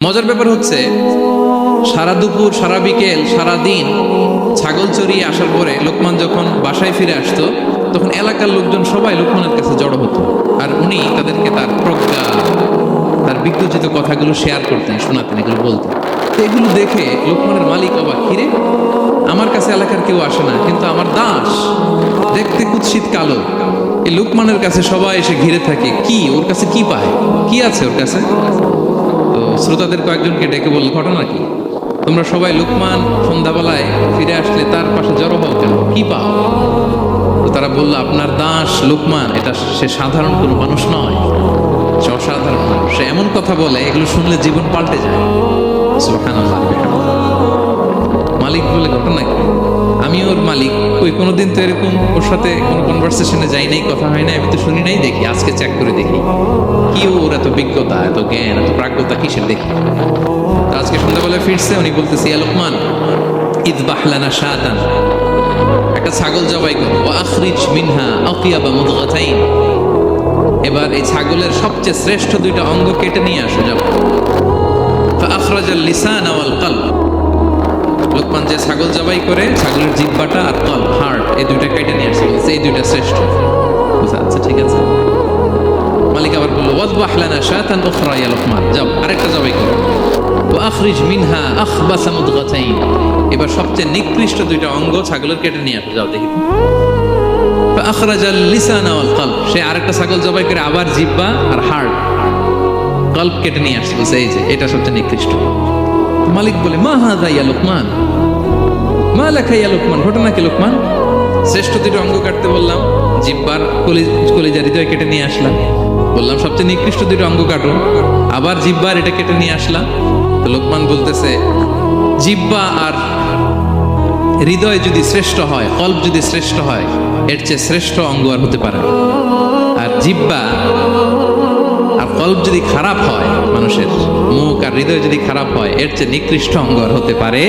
মজার ব্যাপার হচ্ছে সারা দুপুর সারা বিকেল সারা দিন ছাগল চড়িয়ে আসার পরে লোকমান যখন বাসায় ফিরে আসতো তখন এলাকার লোকজন সবাই লোকমানের কাছে জড়ো হতো আর উনি তাদেরকে তার প্রজ্ঞা তার বিজ্ঞচিত কথাগুলো শেয়ার করতেন, শোনাতেন, এগুলো বলতেন। তো এগুলো দেখে লোকমানের মালিক অবাক, কিরে আমার কাছে এলাকার কেউ আসে না, কিন্তু আমার দাস দেখতে কুৎসিত কালো, এই লোকমানের কাছে সবাই এসে ঘিরে থাকে, কি ওর কাছে কি পায়, কি আছে ওর কাছে? তো শ্রোতাদের কয়েকজনকে ডেকে বলল, ঘটনা কি? তোমরা সবাই লোকমান সন্ধ্যাবেলায় ফিরে আসলে তার পাশে জড়ো হও কেন, কি পাও? তো তারা বলল, আপনার দাস লোকমান, এটা সে সাধারণ কোনো মানুষ নয়, সে অসাধারণ মানুষ, সে এমন কথা বলে এগুলো শুনলে জীবন পাল্টে যায়। সুবহানাল্লাহ। মালিক বলে, ঘটনা কি? আমি ওর মালিক, ওই কোনোদিন তো এরকম ওর সাথে কোনো কনভারসেশনে যাই নাই, কথা হয় না, আমি তো শুনি নাই, দেখি আজকে চেক করে দেখি কি ওর এত বিজ্ঞতা, এত জ্ঞান, এত প্রাজ্ঞতা কিসের দেখি। তো আজকে সন্ধ্যাবেলায় ফিরছে, উনি বলতেছে, ইয়া লোকমান ইযবাহ লানা শাতান, একটা ছাগল জবাই করো, ওয়া আখরিজ মিনহা আতিয়াবা মুদগাতাইন, এবার এই ছাগলের সবচেয়ে শ্রেষ্ঠ দুইটা অঙ্গ কেটে নিয়ে আসো, যাও। ফাআখরাজাল লিসান ওয়াল কলব, লোকমান যে ছাগল জবাই করে ছাগলের জিহ্বাটা আর কলব, হার্ট, এই দুইটা কেটে নিয়ে আসছে, বলছে এই দুইটা শ্রেষ্ঠ। আচ্ছা ঠিক আছে। মালিক আবার বলল, ওয়াযবাহ লানা শাতান উখরা ইয়া লোকমান, যাও আরেকটা জবাই করো, ওয়া আখরিজ মিনহা আখবাসা মুদগাতাইন, এবার সবচেয়ে নিকৃষ্ট দুইটা অঙ্গ ছাগলের কেটে নিয়ে আসো, যাও দেখি। ফাআখরাজাল লিসান ওয়াল কলব, সে আরেকটা ছাগল জবাই করে আবার জিহ্বা আর হার্ট, কলব কেটে নিয়ে আসছে, বলছে এই যে এটা সবচেয়ে নিকৃষ্ট। মালিক বলে, মা হাযা ইয়া লোকমান, মা লাকা ইয়া লোকমান, ঘটনা কি লোকমান? শ্রেষ্ঠ দুটো অঙ্গ কাটতে বললাম, জিহ্বার কলিজা হৃদয় কেটে নিয়ে আসলাম, বললাম সবচেয়ে নিকৃষ্ট দুটো অঙ্গ কাটো, আবার জিহ্বার এটা কেটে নিয়ে আসলাম। তো লোকমান বলতেছে, জিহ্বা আর হৃদয় যদি শ্রেষ্ঠ হয়, কলব যদি শ্রেষ্ঠ হয়, এর চেয়ে শ্রেষ্ঠ অঙ্গ আর হতে পারে না। আর জিহ্বা আর কলব যদি খারাপ হয়, মানুষের মুখ আর হৃদয় যদি খারাপ হয়, এর চেয়ে নিকৃষ্ট অঙ্গ আর হতে পারে